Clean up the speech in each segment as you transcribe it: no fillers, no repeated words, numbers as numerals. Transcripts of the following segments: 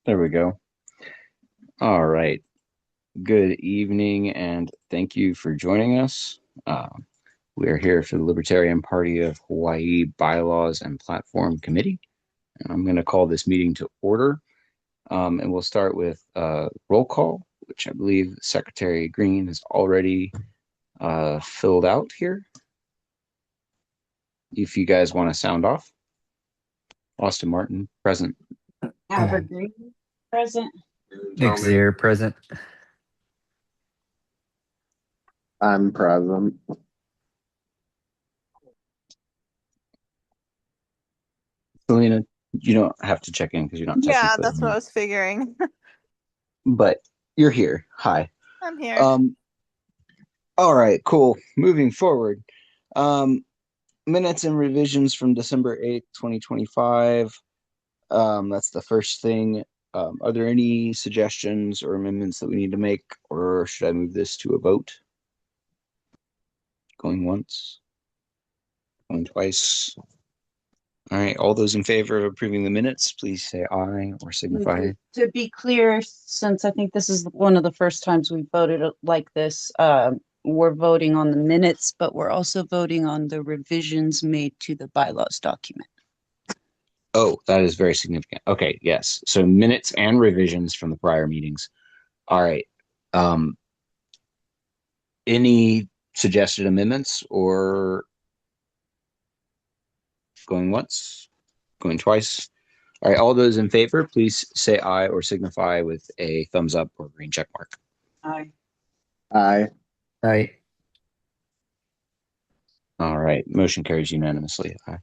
There we go. All right. Good evening, and thank you for joining us. We are here for the Libertarian Party of Hawaii Bylaws and Platform Committee. And I'm going to call this meeting to order. And we'll start with roll call, which I believe Secretary Green has already filled out here. If you guys want to sound off. Austin Martin, present. Abbra present. Nick Zehr, present. I'm present. Celina, you don't have to check in because you're not technically. Yeah, that's what I was figuring. But you're here. Hi. I'm here. All right, cool. Moving forward. Minutes and revisions from December 8th, 2025. That's the first thing. Are there any suggestions or amendments that we need to make, or should I move this to a vote? Going once, going twice. All right, all those in favor of approving the minutes, please say aye or signify. To be clear, since I think this is one of the first times we voted like this, we're voting on the minutes, but we're also voting on the revisions made to the bylaws document. Oh, that is very significant. Okay, yes. So minutes and revisions from the prior meetings. All right. Any suggested amendments or going once, going twice? All right, all those in favor, please say aye or signify with a thumbs up or green check mark. Aye. Aye. Aye. All right, motion carries unanimously. Aye.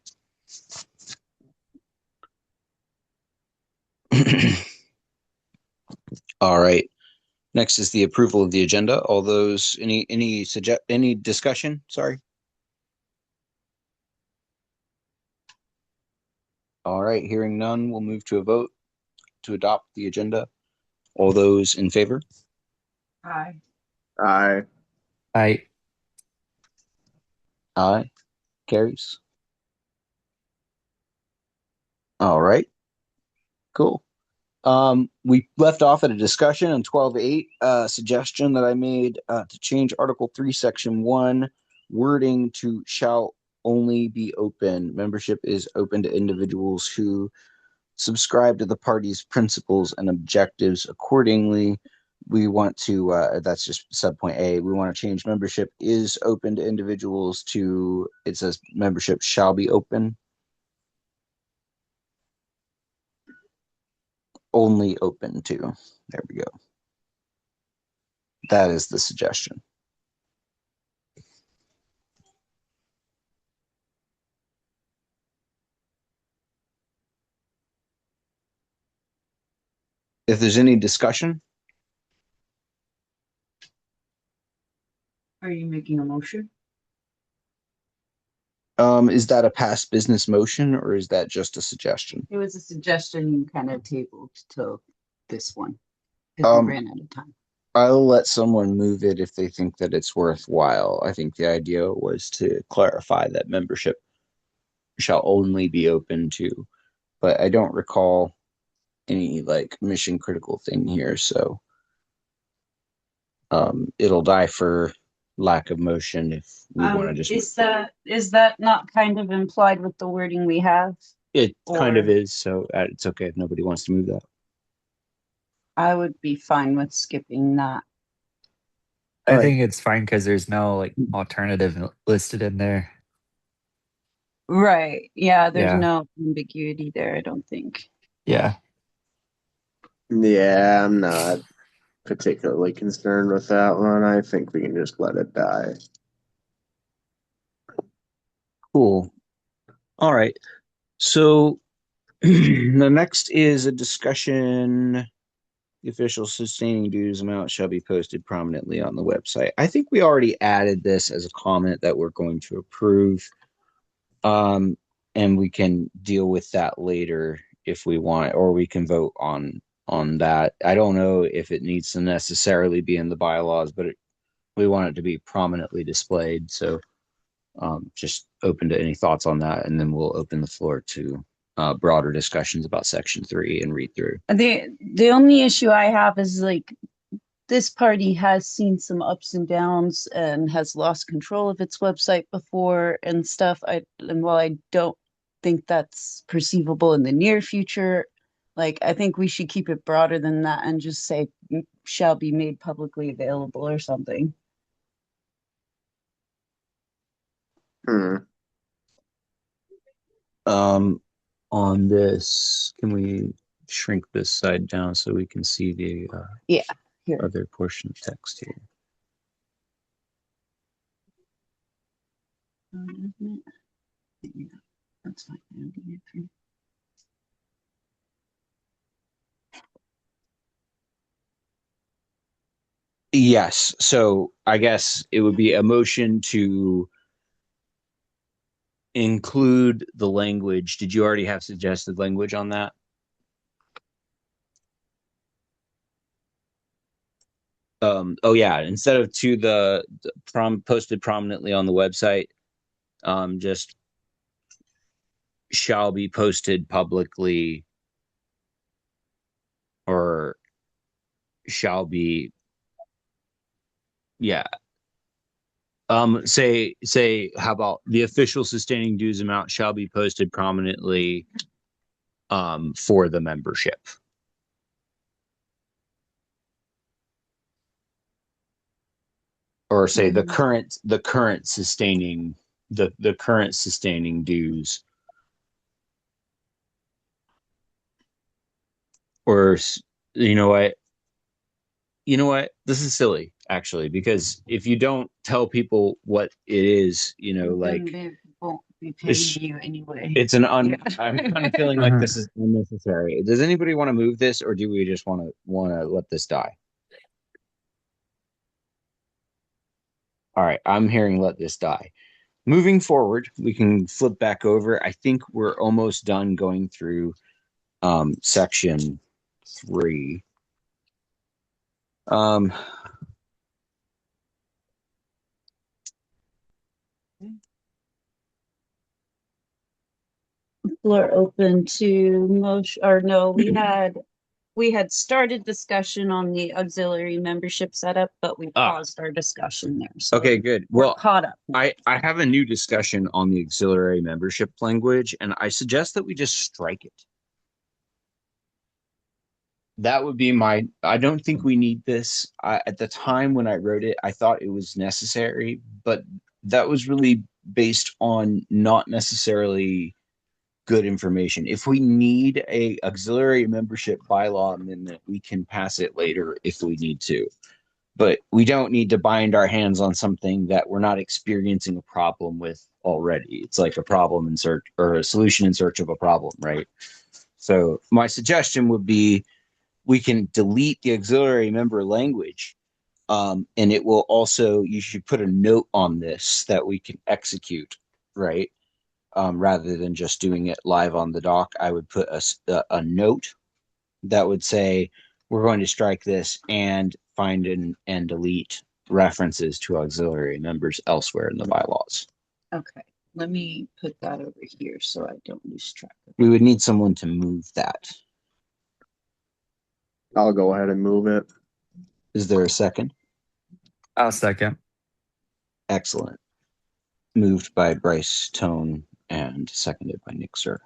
All right. Next is the approval of the agenda. All those, any discussion? Sorry. All right, hearing none, we'll move to a vote to adopt the agenda. All those in favor? Aye. Aye. Aye. Aye. Carries. All right. Cool. We left off at a discussion on 12.8, suggestion that I made to change Article 3, Section 1, wording to shall only be open. Membership is open to individuals who subscribe to the party's principles and objectives. Accordingly, we want to, that's just subpoint A, we want to change membership is open to individuals to, it says membership shall be open. Only open to. There we go. That is the suggestion. If there's any discussion, Are you making a motion? is that a past business motion or is that just a suggestion? It was a suggestion you kind of tabled to this one because we ran out of time. I'll let someone move it if they think that it's worthwhile. I think the idea was to clarify that membership shall only be open to, but I don't recall any like mission critical thing here, so it'll die for lack of motion if we want to just is that not kind of implied with the wording we have? it kind of is, so it's okay if nobody wants to move that. I would be fine with skipping that. I think it's fine because there's no like alternative listed in there. Right. Yeah, there's Yeah. no ambiguity there, I don't think. Yeah. Yeah, I'm not particularly concerned with that one. I think we can just let it die. Cool. All right. So the next is a discussion. The official sustaining dues amount shall be posted prominently on the website. I think we already added this as a comment that we're going to approve. And we can deal with that later if we want, or we can vote on that. I don't know if it needs to necessarily be in the bylaws, but we want it to be prominently displayed. So just open to any thoughts on that, and then we'll open the floor to broader discussions about section 3 and read through. The only issue I have is like this party has seen some ups and downs and has lost control of its website before and stuff. And while I don't think that's perceivable in the near future, like I think we should keep it broader than that and just say shall be made publicly available or something. On this, can we shrink this side down so we can see the Here. other portion of text here? Yeah, that's fine. Yes. So I guess it would be a motion to include the language. Did you already have suggested language on that? Oh yeah, instead of to the posted prominently on the website, just shall be posted publicly, or shall be, yeah. Say how about the official sustaining dues amount shall be posted prominently for the membership. Or say the current sustaining dues. Or you know what? This is silly, actually, because if you don't tell people what it is, like they won't be paying you anyway. it's I'm kind of feeling like this is unnecessary. Does anybody want to move this, or do we just want to let this die? All right, I'm hearing let this die. Moving forward, we can flip back over. I think we're almost done going through section 3. Floor open to motion, or no, we had started discussion on the auxiliary membership setup, but we paused our discussion there. So okay, good. we're Well, caught up. I have a new discussion on the auxiliary membership language, and I suggest that we just strike it. That would be I don't think we need this. At the time when I wrote it, I thought it was necessary, but that was really based on not necessarily good information. If we need a auxiliary membership bylaw amendment, we can pass it later if we need to. But we don't need to bind our hands on something that we're not experiencing a problem with already. It's like a problem in search, or a solution in search of a problem, right? So my suggestion would be we can delete the auxiliary member language, and it will also, you should put a note on this that we can execute, right? Rather than just doing it live on the doc, I would put a note that would say, we're going to strike this and find and delete references to auxiliary members elsewhere in the bylaws. Okay, let me put that over here so I don't lose track of it. We would need someone to move that. I'll go ahead and move it. Is there a second? I'll second. Excellent. Moved by Bryce Thon and seconded by Nick Zehr.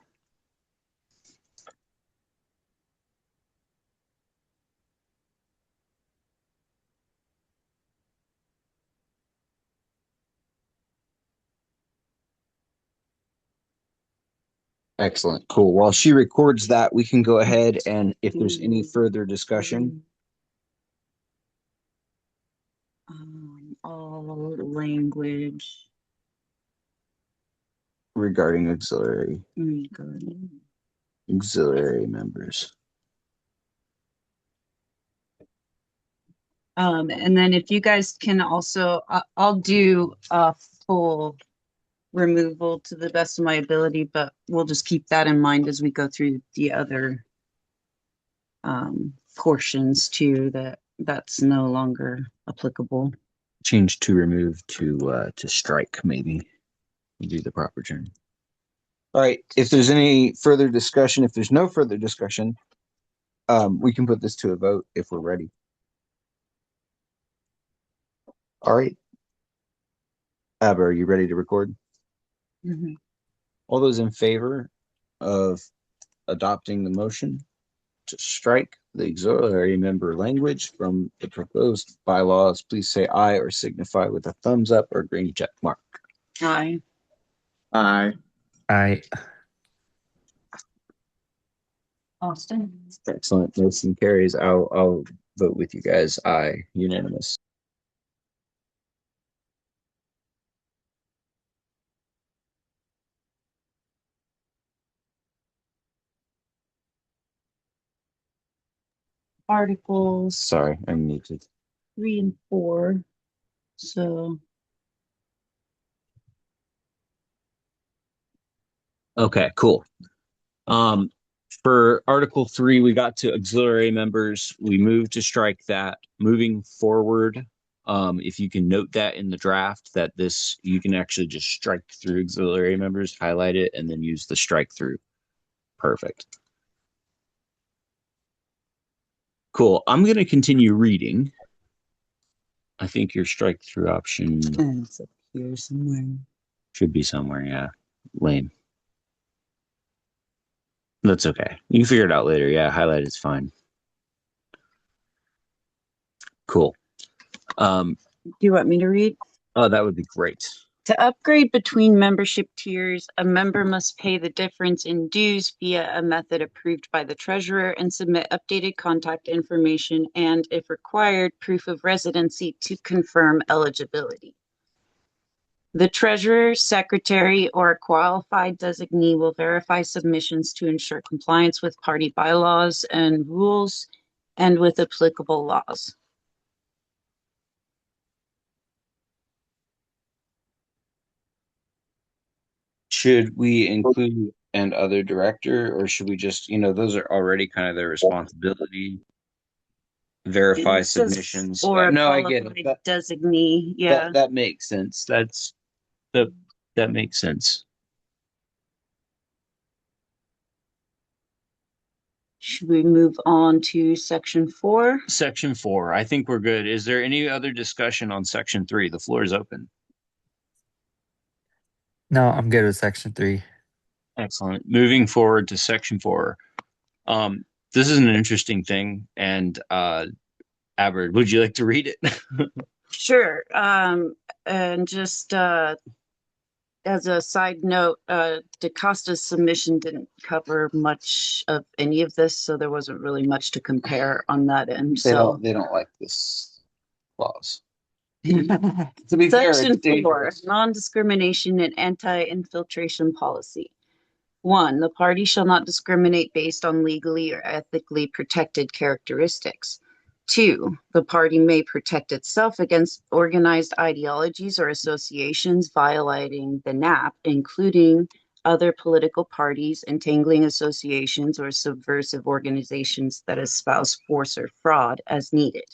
Excellent. Cool. While she records that, we can go ahead and if there's any further discussion. All language Regarding auxiliary members. And then if you guys can also, I'll do a full removal to the best of my ability, but we'll just keep that in mind as we go through the other portions too, that's no longer applicable. Change to remove to strike, maybe. Would be the proper term. All right. If there's any further discussion, if there's no further discussion, we can put this to a vote if we're ready. All right. Abbra, are you ready to record? Mhm. All those in favor of adopting the motion to strike the auxiliary member language from the proposed bylaws, please say aye or signify with a thumbs up or green check mark. Aye. Aye. I Austin. Excellent. Motion carries. I'll vote with you guys. Aye. Unanimous. Articles Sorry, I'm muted. 3 and 4. So Okay, cool. For Article 3, we got to auxiliary members. We moved to strike that. Moving forward, if you can note that in the draft, that this, you can actually just strike through auxiliary members, highlight it, and then use the strike through. Perfect. Cool. I'm going to continue reading. I think your strike through option it's up here somewhere. should be somewhere. Yeah. Lame. That's okay. You can figure it out later. Yeah, highlight is fine. Cool. Do you want me to read? Oh, that would be great. To upgrade between membership tiers, a member must pay the difference in dues via a method approved by the treasurer and submit updated contact information and, if required, proof of residency to confirm eligibility. The treasurer, secretary, or a qualified designee will verify submissions to ensure compliance with party bylaws and rules and with applicable laws. Should we include and other director, or should we just, those are already kind of their responsibility? Verify It says, submissions. or a No, I get qualified it. designee. Yeah. That makes sense. That makes sense. Should we move on to section 4? Section 4. I think we're good. Is there any other discussion on section 3? The floor is open. no, I'm good with section 3. Excellent. Moving forward to section 4. This is an interesting thing, and Abbra, would you like to read it? Sure. And just as a side note, DaCosta's submission didn't cover much of any of this, so there wasn't really much to compare on that end. They So don't like this clause. To be fair, Section it's 4, dangerous. non-discrimination and anti-infiltration policy. 1, the party shall not discriminate based on legally or ethically protected characteristics. 2, the party may protect itself against organized ideologies or associations violating the NAP, including other political parties, entangling associations, or subversive organizations that espouse force or fraud as needed.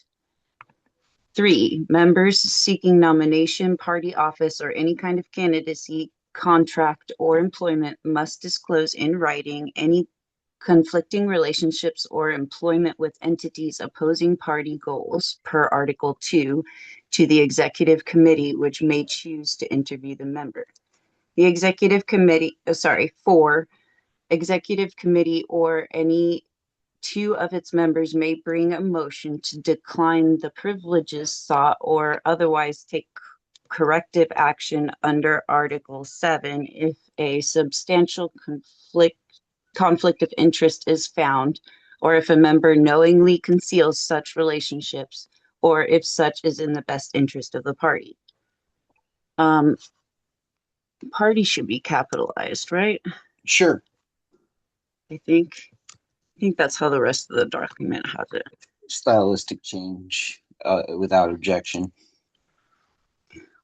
3, members seeking nomination, party office, or any kind of candidacy, contract, or employment must disclose in writing any conflicting relationships or employment with entities opposing party goals per Article 2 to the executive committee, which may choose to interview the member. The executive committee, 4, executive committee or any 2 of its members may bring a motion to decline the privileges sought or otherwise take corrective action under Article 7 if a substantial conflict of interest is found, or if a member knowingly conceals such relationships, or if such is in the best interest of the party. Party should be capitalized, right? Sure. I think that's how the rest of the document has it. Stylistic change without objection.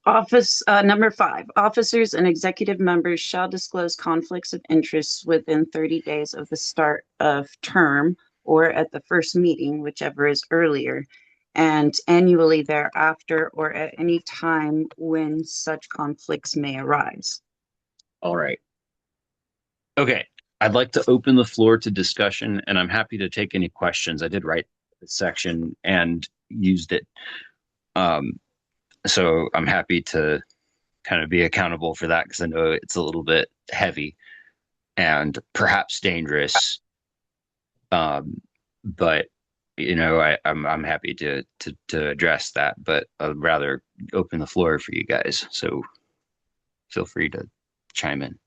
Number 5, officers and executive members shall disclose conflicts of interest within 30 days of the start of term or at the first meeting, whichever is earlier, and annually thereafter or at any time when such conflicts may arise. All right. Okay, I'd like to open the floor to discussion, and I'm happy to take any questions. I did write this section and used it. So I'm happy to kind of be accountable for that because I know it's a little bit heavy and perhaps dangerous. But I'm happy to address that, but I'd rather open the floor for you guys. So feel free to chime in.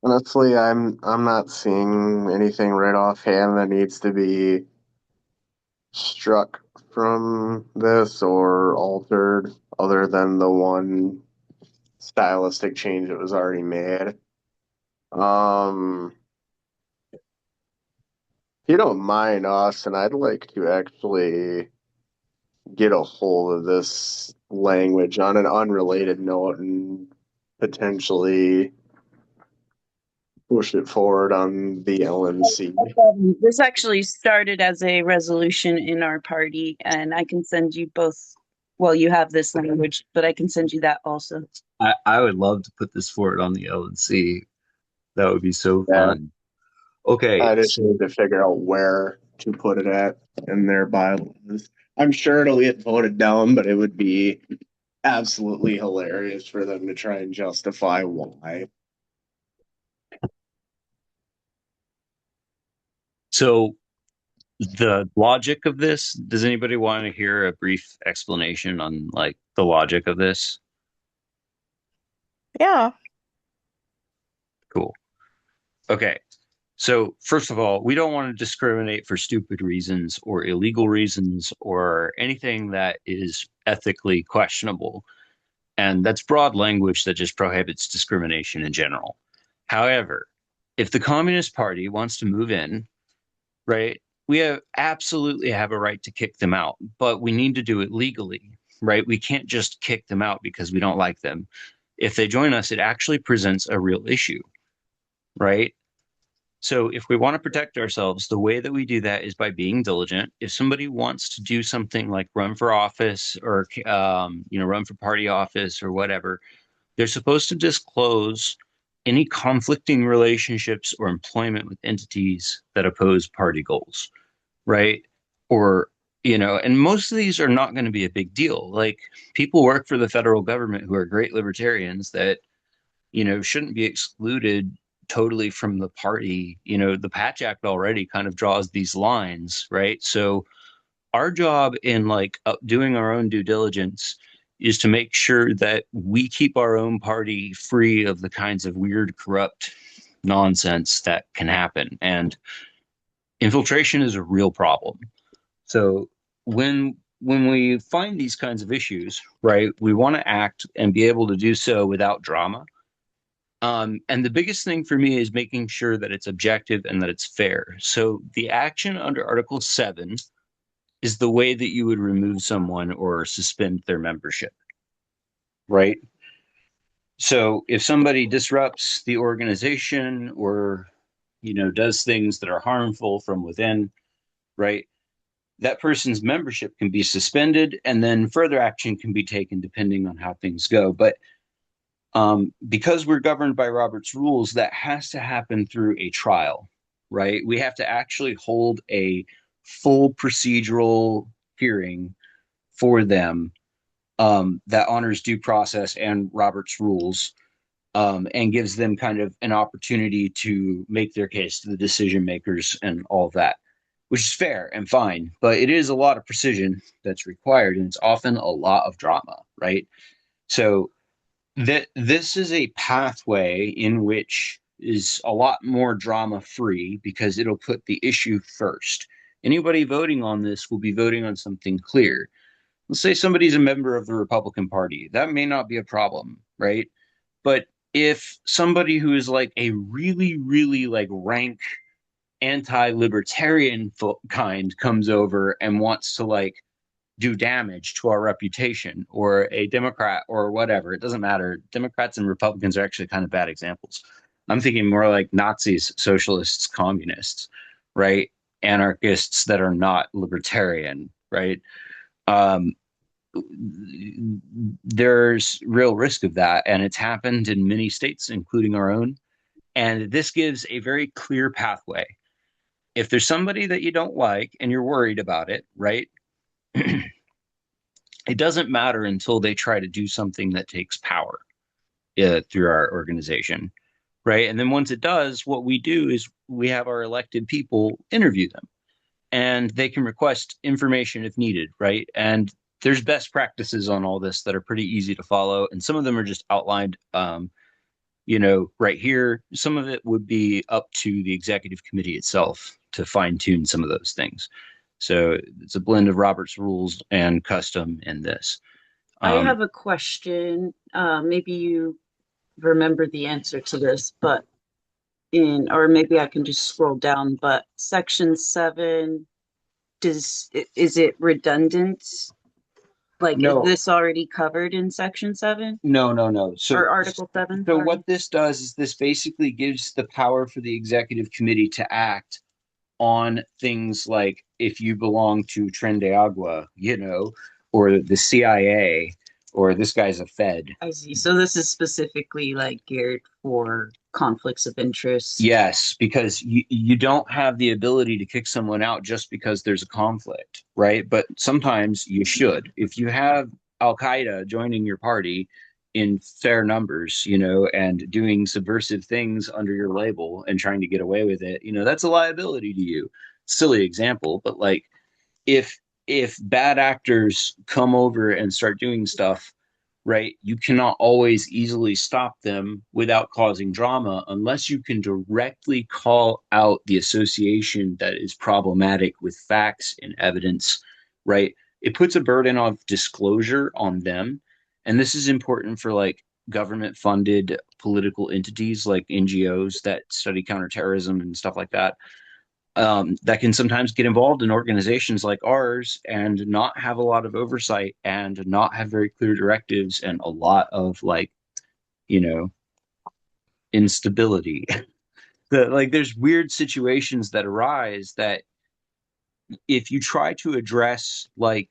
Honestly, I'm not seeing anything right offhand that needs to be struck from this or altered other than the one stylistic change that was already made. If you don't mind, Austin, I'd like to actually get a hold of this language on an unrelated note and potentially push it forward on the LNC. This actually started as a resolution in our party, and I can send you both. Well, you have this language, but I can send you that also. I would love to put this forward on the LNC. That would be so Yeah. fun. Okay, I just need to figure out where to put it at in their bylaws. I'm sure it'll get voted down, but it would be absolutely hilarious for them to try and justify why. so the logic of this, does anybody want to hear a brief explanation on like the logic of this? Yeah. Cool. Okay. So first of all, we don't want to discriminate for stupid reasons or illegal reasons or anything that is ethically questionable. And that's broad language that just prohibits discrimination in general. However, if the Communist Party wants to move in, right, absolutely have a right to kick them out, but we need to do it legally, right? We can't just kick them out because we don't like them. If they join us, it actually presents a real issue, right? So if we want to protect ourselves, the way that we do that is by being diligent. If somebody wants to do something like run for office or run for party office or whatever, they're supposed to disclose any conflicting relationships or employment with entities that oppose party goals, right? Or and most of these are not going to be a big deal. Like people work for the federal government who are great libertarians that shouldn't be excluded totally from the party. The Patch Act already kind of draws these lines, right? So our job in like doing our own due diligence is to make sure that we keep our own party free of the kinds of weird, corrupt nonsense that can happen. And infiltration is a real problem. So when we find these kinds of issues, right, we want to act and be able to do so without drama. And the biggest thing for me is making sure that it's objective and that it's fair. So the action under Article 7 is the way that you would remove someone or suspend their membership, right? So if somebody disrupts the organization or, does things that are harmful from within, right, that person's membership can be suspended and then further action can be taken depending on how things go. But because we're governed by Robert's rules, that has to happen through a trial, right? We have to actually hold a full procedural hearing for them that honors due process and Robert's rules, and gives them kind of an opportunity to make their case to the decision makers and all of that, which is fair and fine. But it is a lot of precision that's required, and it's often a lot of drama, right? So this is a pathway in which is a lot more drama free because it'll put the issue first. Anybody voting on this will be voting on something clear. Let's say somebody's a member of the Republican Party. That may not be a problem, right? But if somebody who is like a really, really like rank anti-libertarian kind comes over and wants to like do damage to our reputation, or a Democrat or whatever, it doesn't matter. Democrats and Republicans are actually kind of bad examples. I'm thinking more like Nazis, socialists, communists, right? Anarchists that are not libertarian, right? there's real risk of that, and it's happened in many states, including our own. And this gives a very clear pathway. If there's somebody that you don't like and you're worried about it, right? It doesn't matter until they try to do something that takes power through our organization, right? And then once it does, what we do is we have our elected people interview them, and they can request information if needed, right? And there's best practices on all this that are pretty easy to follow, and some of them are just outlined, right here. Some of it would be up to the executive committee itself to fine tune some of those things. So it's a blend of Robert's rules and custom in this. I have a question. Maybe you remember the answer to this, but or maybe I can just scroll down, but section 7, is it redundant? Like, No. is this already covered in section 7 No. So or article 7? So sorry? what this does is this basically gives the power for the executive committee to act on things like if you belong to Tren de Agua, or the CIA, or this guy's a Fed. I see. So this is specifically like geared for conflicts of interest. Yes, because you don't have the ability to kick someone out just because there's a conflict, right? But sometimes you should. If you have Al Qaeda joining your party in fair numbers, and doing subversive things under your label and trying to get away with it, that's a liability to you. Silly example, but like if bad actors come over and start doing stuff, right, you cannot always easily stop them without causing drama unless you can directly call out the association that is problematic with facts and evidence, right? It puts a burden of disclosure on them. And this is important for like government funded political entities like NGOs that study counterterrorism and stuff like that. That can sometimes get involved in organizations like ours and not have a lot of oversight and not have very clear directives and a lot of instability. There's weird situations that arise that if you try to address like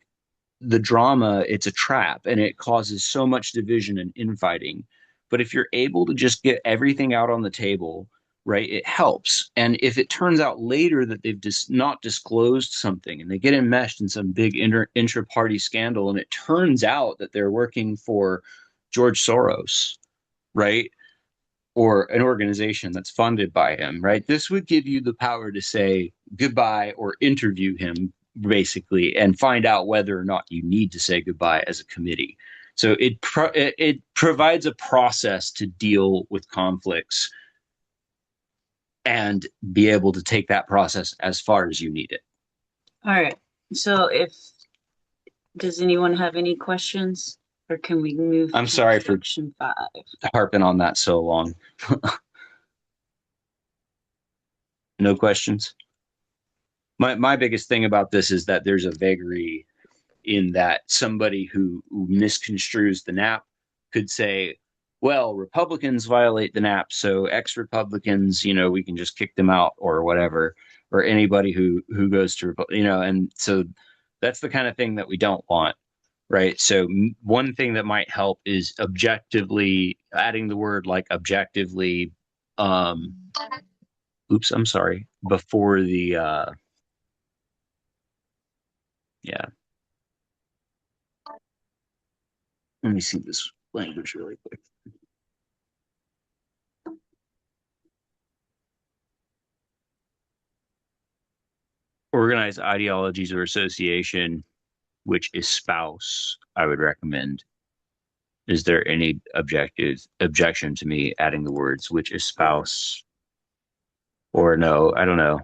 the drama, it's a trap and it causes so much division and infighting. But if you're able to just get everything out on the table, right, it helps. And if it turns out later that they've just not disclosed something and they get enmeshed in some big intra-party scandal, and it turns out that they're working for George Soros, right, or an organization that's funded by him, right, this would give you the power to say goodbye or interview him basically and find out whether or not you need to say goodbye as a committee. So it provides a process to deal with conflicts and be able to take that process as far as you need it. All right. So does anyone have any questions, or can we move? I'm sorry for section 5. harping on that so long. No questions? My biggest thing about this is that there's a vagary in that somebody who misconstrues the NAP could say, well, Republicans violate the NAP, so ex-Republicans, we can just kick them out or whatever, or anybody who goes to, and so that's the kind of thing that we don't want, right? So one thing that might help is objectively adding the word like objectively, I'm sorry, before the, yeah. Let me see this language really quick. Organized ideologies or association which espouse, I would recommend. Is there any objection to me adding the words which espouse? Or no, I don't know.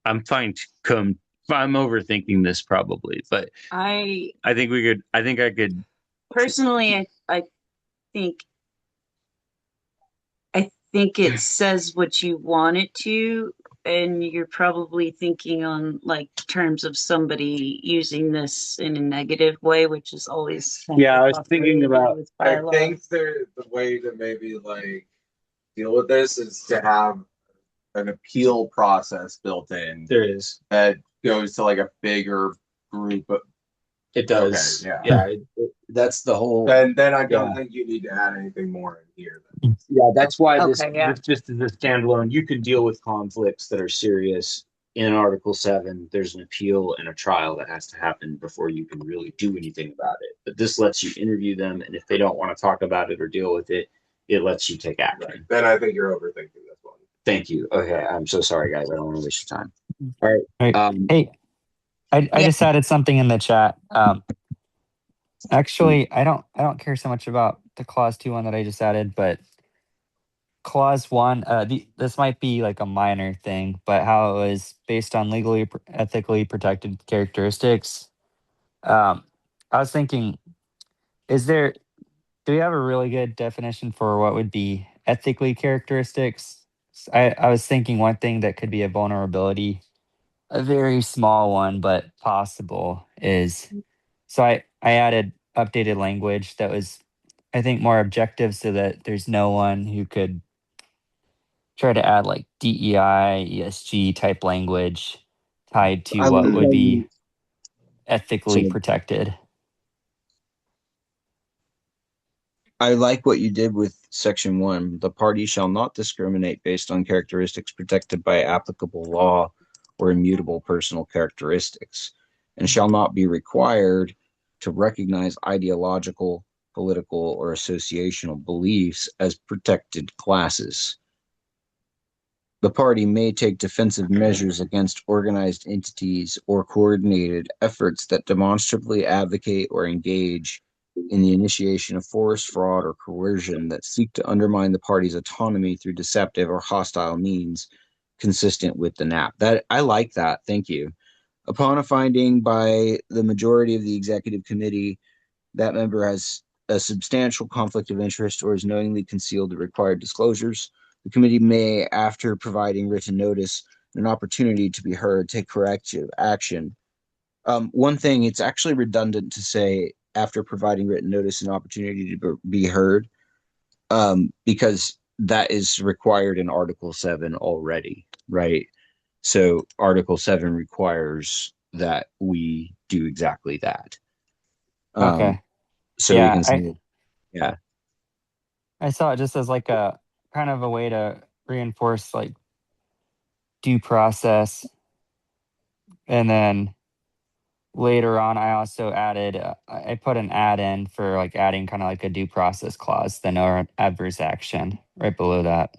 I'm fine to come. I'm overthinking this probably, but I think I could. Personally, I think it says what you want it to, and you're probably thinking on like terms of somebody using this in a negative way, which is always I was thinking about. I think the way to maybe like deal with this is to have an appeal process built in. There is that goes to like a bigger group It does. Okay, Yeah. That's the whole. Then I don't Yeah. think you need to add anything more in here. Yeah, that's why this Okay, yeah. just is a standalone. You can deal with conflicts that are serious in Article 7. There's an appeal and a trial that has to happen before you can really do anything about it. But this lets you interview them, and if they don't want to talk about it or deal with it, it lets you take action. Right. Then I think you're overthinking this one. Thank you. Okay, I'm so sorry, guys. I don't want to waste your time. All right. Right. Hey, I just added something in the chat. Actually, I don't care so much about the clause 2 one that I just added, but clause 1, this might be like a minor thing, but how it was based on legally ethically protected characteristics. I was thinking, do we have a really good definition for what would be ethically characteristics? I was thinking one thing that could be a vulnerability, a very small one, but possible, is so I added updated language that was, I think, more objective so that there's no one who could try to add like DEI, ESG type language tied to I what like would how be you. ethically So protected. I like what you did with Section 1. The party shall not discriminate based on characteristics protected by applicable law or immutable personal characteristics, and shall not be required to recognize ideological, political, or associational beliefs as protected classes. The party may take defensive measures against organized entities or coordinated efforts that demonstrably advocate or engage in the initiation of force, fraud, or coercion that seek to undermine the party's autonomy through deceptive or hostile means consistent with the NAP. That I like that. Thank you. Upon a finding by the majority of the executive committee, that member has a substantial conflict of interest or has knowingly concealed the required disclosures. The committee may, after providing written notice and an opportunity to be heard, take corrective action. One thing, it's actually redundant to say after providing written notice and opportunity to be heard, because that is required in Article 7 already, right? So Article 7 requires that we do exactly that. Okay. So we Yeah, can say, yeah. I saw it just as like a kind of a way to reinforce like due process. And then later on, I also added, I put an add in for like adding kind of like a due process clause, then or adverse action right below that.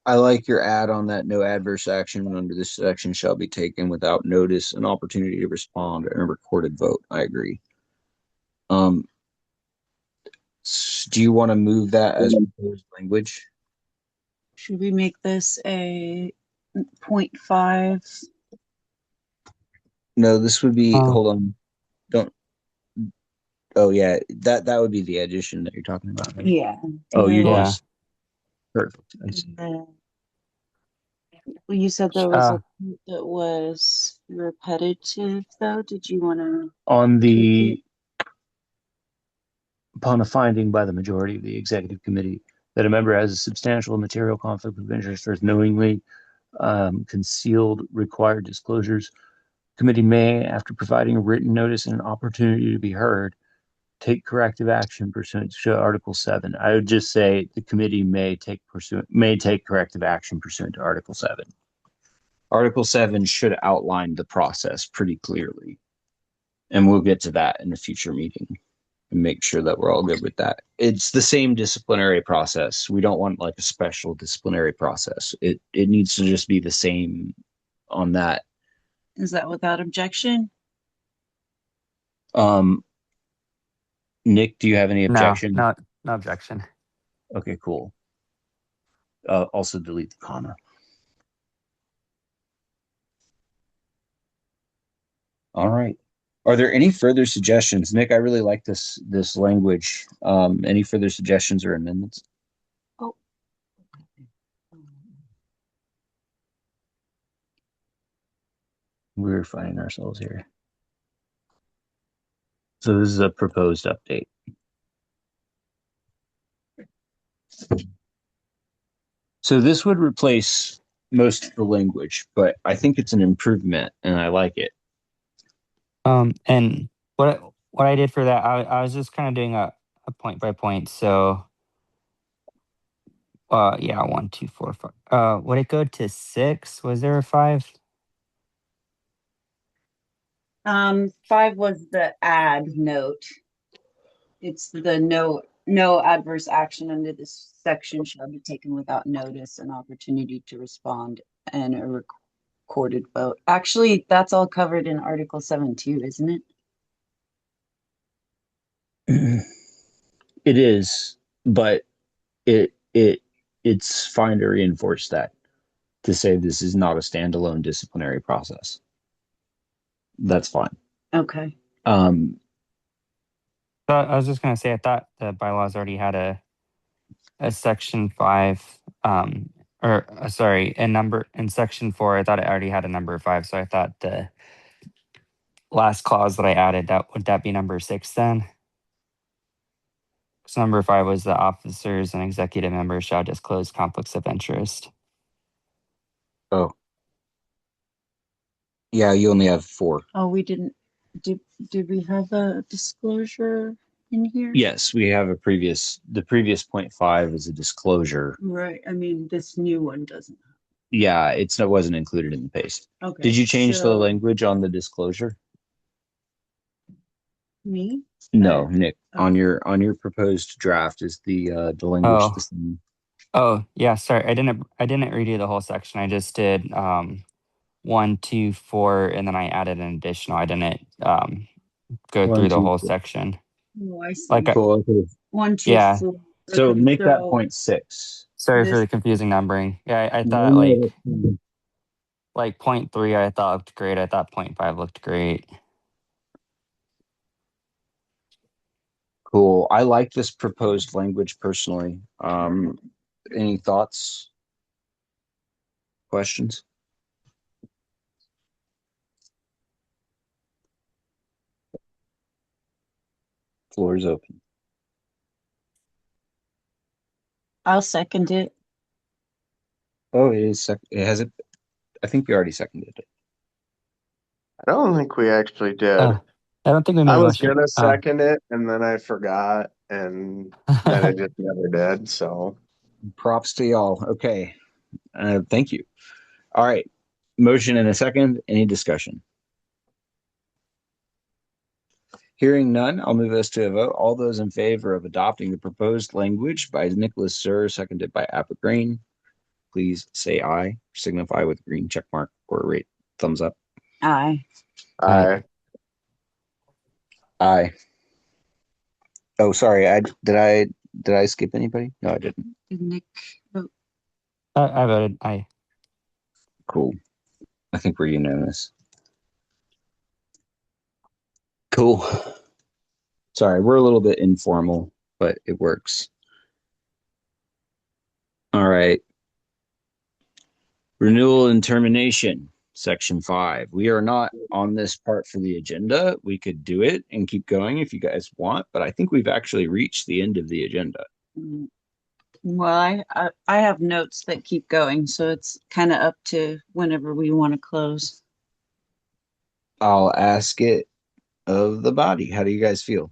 I like your add on that no adverse action under this section shall be taken without notice, an opportunity to respond, and a recorded vote. I agree. Do you want to move that as proposed language? Should we make this a 0.5? No, this would be, Oh. hold on. Don't, oh yeah, that would be the addition that you're talking about. Right? Yeah. Oh, you Yeah. just, perfect. I see. Well, you said there was a part that was repetitive, though. Did you want to? On the, upon a finding by the majority of the executive committee that a member has a substantial material conflict of interest or has knowingly concealed required disclosures, committee may, after providing a written notice and an opportunity to be heard, take corrective action pursuant to Article 7. I would just say the committee may take corrective action pursuant to Article 7. Article 7 should outline the process pretty clearly. And we'll get to that in a future meeting and make sure that we're all good with that. It's the same disciplinary process. We don't want like a special disciplinary process. It needs to just be the same on that. Is that without objection? Nick, do you have any objection? No objection. Okay, cool. Also delete the comma. All right. Are there any further suggestions? Nick, I really like this language. Any further suggestions or amendments? Oh. We're finding ourselves here. So this is a proposed update. So this would replace most of the language, but I think it's an improvement and I like it. And what I did for that, I was just kind of doing a point by point. So, yeah, 1, 2, 4, 5. Would it go to 6? Was there a 5? 5 was the add note. It's the no adverse action under this section shall be taken without notice and opportunity to respond and a recorded vote. Actually, that's all covered in Article 7 too, isn't it? It is, but it's fine to reinforce that, to say this is not a standalone disciplinary process. That's fine. Okay. I was just gonna say I thought the bylaws already had a section 5, or sorry, a number in section 4. I thought it already had a number 5, so I thought the last clause that I added, would that be number 6 then? So number 5 was the officers and executive members shall disclose conflicts of interest. Oh, yeah, you only have 4. Oh, we didn't. Did we have a disclosure in here? Yes, we have the previous 0.5 is a disclosure. Right. I mean, this new one doesn't. Yeah, it wasn't included in the paste. Okay. Did you change the so- language on the disclosure? Me? No, Nick. Oh. On your proposed draft is the language Oh. the same. Oh, yeah, sorry. I didn't redo the whole section. I just did 1, 2, 4, and then I added an additional. I didn't go 1, through the 2, whole 4. section. Oh, I see. Like, Cool. Okay. 1, 2, Yeah. 4. So Okay, make that so 0.6. sorry for This- the confusing numbering. Yeah, I No, thought no, that's fine. like 0.3 I thought looked great. I thought 0.5 looked great. Cool. I like this proposed language personally. Any thoughts? Questions? Floor is open. I'll second it. Oh, it is. It has it. I think we already seconded it. I don't think we actually did. I don't think we made I a was motion. gonna second it, and then I forgot, and then I just never did. So Props to y'all. Okay. Thank you. All right. Motion and a second. Any discussion? Hearing none, I'll move us to a vote. All those in favor of adopting the proposed language by Nicholas Zehr, seconded by Abbra, please say aye. Signify with a green check mark or rate thumbs up. Aye. I Aye. Oh, sorry. Did I skip anybody? No, I didn't. Did Nick vote? I voted aye. Cool. I think we're unanimous. Cool. Sorry, we're a little bit informal, but it works. All right. Renewal and termination, section 5. We are not on this part for the agenda. We could do it and keep going if you guys want, but I think we've actually reached the end of the agenda. Well, I have notes that keep going, so it's kind of up to whenever we want to close. I'll ask it of the body. How do you guys feel?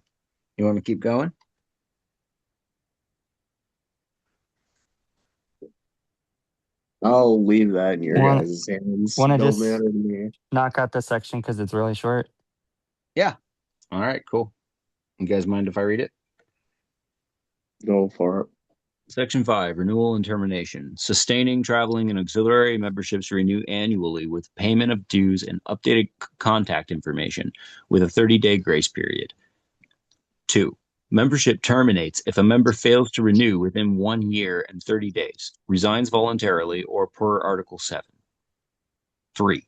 You want to keep going? I'll leave that in your Wanna- guys' hands. wanna Don't just- matter to me. Knock out this section because it's really short. All right, cool. You guys mind if I read it? Go for it. Section 5, renewal and termination. Sustaining, traveling, and auxiliary memberships renew annually with payment of dues and updated contact information with a 30-day grace period. 2, membership terminates if a member fails to renew within 1 year and 30 days, resigns voluntarily, or per Article 7. 3,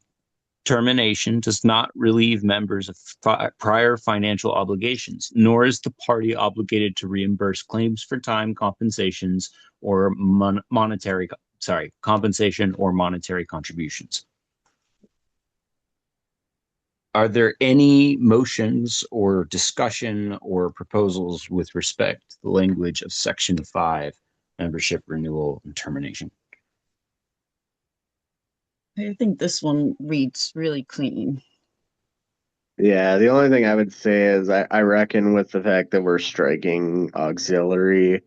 termination does not relieve members of prior financial obligations, nor is the party obligated to reimburse claims for time compensations or compensation or monetary contributions. Are there any motions or discussion or proposals with respect to the language of Section 5, membership renewal and termination? I think this one reads really clean. Yeah, the only thing I would say is I reckon with the fact that we're striking auxiliary,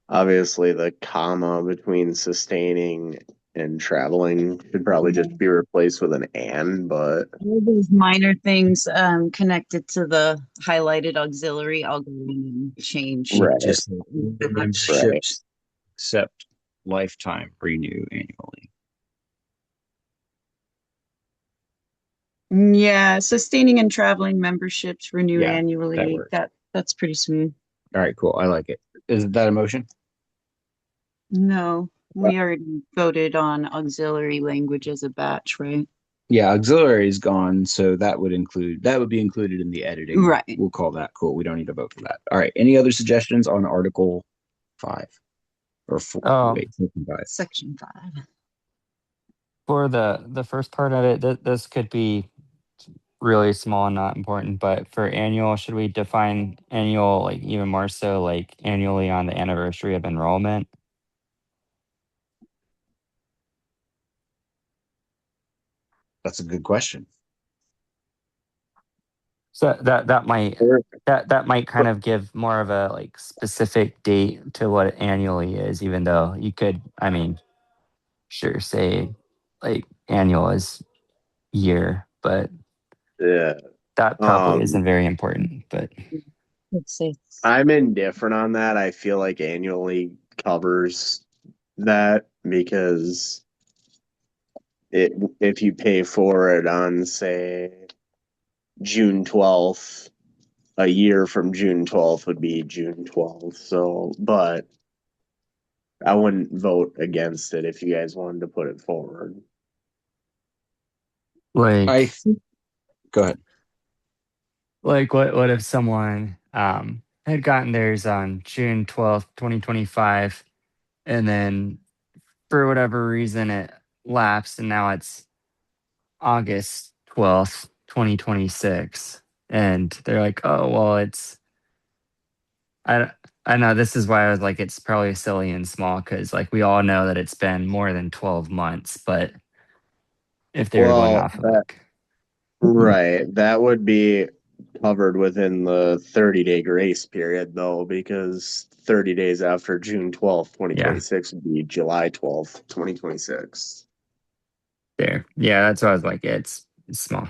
obviously the comma between sustaining and traveling should probably just be replaced with an and, but All those minor things connected to the highlighted auxiliary, I'll go in and change. right, Just right. memberships except lifetime renew annually. Yeah, sustaining and traveling memberships renew Yeah, that annually. works. That's pretty smooth. All right, cool. I like it. Is that a motion? No, we already voted on auxiliary language as a batch, right? Yeah, auxiliary is gone, so that would be included in the editing. Right. We'll call that cool. We don't need to vote for that. All right. Any other suggestions on Article 5 or 4? Wait, Section 5. Section 5. For the first part of it, this could be really small and not important, but for annual, should we define annual like even more so like annually on the anniversary of enrollment? That's a good question. So that might Sure. that might kind of give more of a like specific date to what annually is, even though you could, I mean, sure say like annual is year, but Yeah. that probably isn't very important. But Let's see. I'm indifferent on that. I feel like annually covers that because if you pay for it on say June 12th, a year from June 12th would be June 12th. So, but I wouldn't vote against it if you guys wanted to put it forward. like Go ahead. like what if someone had gotten theirs on June 12th, 2025, and then for whatever reason it lapsed and now it's August 12th, 2026, and they're like, oh well, it's I I know this is why I was like it's probably silly and small because like we all know that it's been more than 12 months, but if they were going Well, off of like right. That would be covered within the 30-day grace period, though, because 30 days after June 12th, yeah, 2026 would be July 12th, 2026. there, yeah, that's why I was like it's small.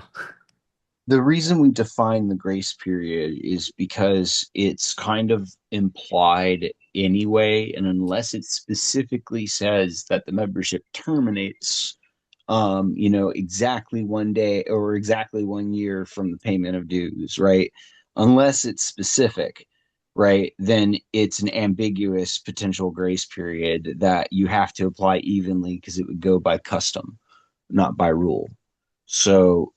The reason we define the grace period is because it's kind of implied anyway, and unless it specifically says that the membership terminates, exactly one day or exactly 1 year from the payment of dues, right? Unless it's specific, right? Then it's an ambiguous potential grace period that you have to apply evenly because it would go by custom, not by rule. So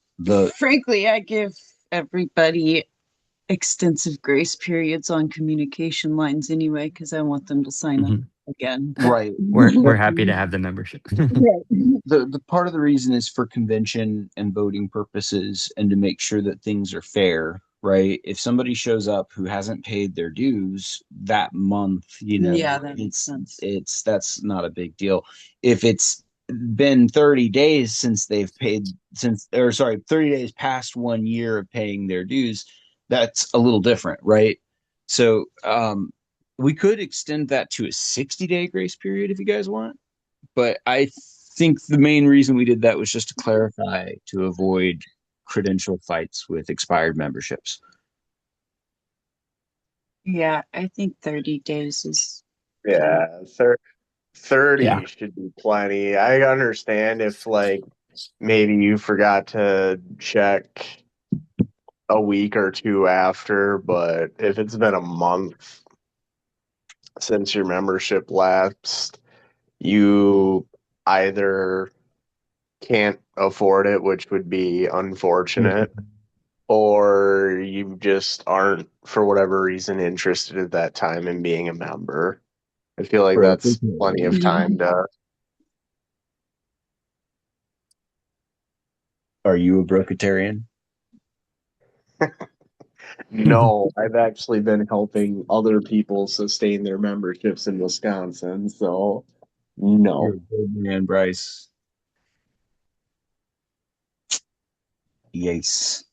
Frankly, I give everybody extensive grace periods on communication lines anyway, because I want them to sign up again. right. We're happy to have the membership. The part of the reason is for convention and voting purposes and to make sure that things are fair, right? If somebody shows up who hasn't paid their dues that month, Yeah, that makes sense. it's that's not a big deal. If it's been 30 days since they've paid 30 days past 1 year of paying their dues, that's a little different, right? So we could extend that to a 60-day grace period if you guys want, but I think the main reason we did that was just to clarify to avoid credential fights with expired memberships. Yeah, I think 30 days is Yeah, 30 Yeah. should be plenty. I understand if, like, maybe you forgot to check a week or two after, but if it's been a month since your membership lapsed, you either can't afford it, which would be unfortunate, or you just aren't, for whatever reason, interested at that time in being a member. I feel like that's plenty of time to. Are you a broketarian? No, I've actually been helping other people sustain their memberships in Wisconsin, so You're no. a good man, Bryce. Yes.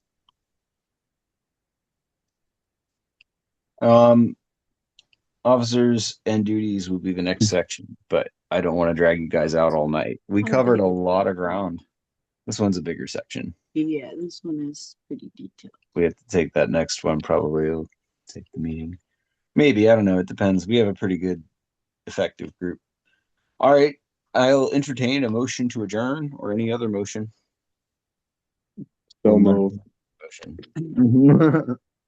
Officers and duties will be the next section, but I don't want to drag you guys out all night. We covered a lot of ground. This one's a bigger section. Yeah, this one is pretty detailed. We have to take that next one. Probably will take the meeting. Maybe, I don't know. It depends. We have a pretty good, effective group. All right. I'll entertain a motion to adjourn or any other motion. So move. Motion.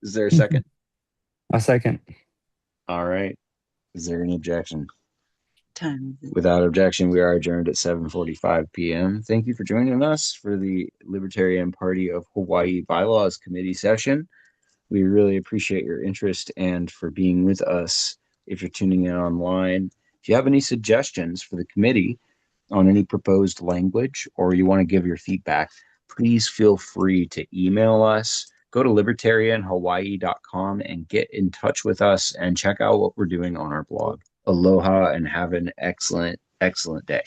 Is there a second? A second. All right. Is there any objection? Time. Without objection, we are adjourned at 7:45 p.m. Thank you for joining us for the Libertarian Party of Hawaii Bylaws Committee session. We really appreciate your interest and for being with us if you're tuning in online. If you have any suggestions for the committee on any proposed language or you want to give your feedback, please feel free to email us. Go to libertarianhawaii.com and get in touch with us and check out what we're doing on our blog. Aloha and have an excellent, excellent day.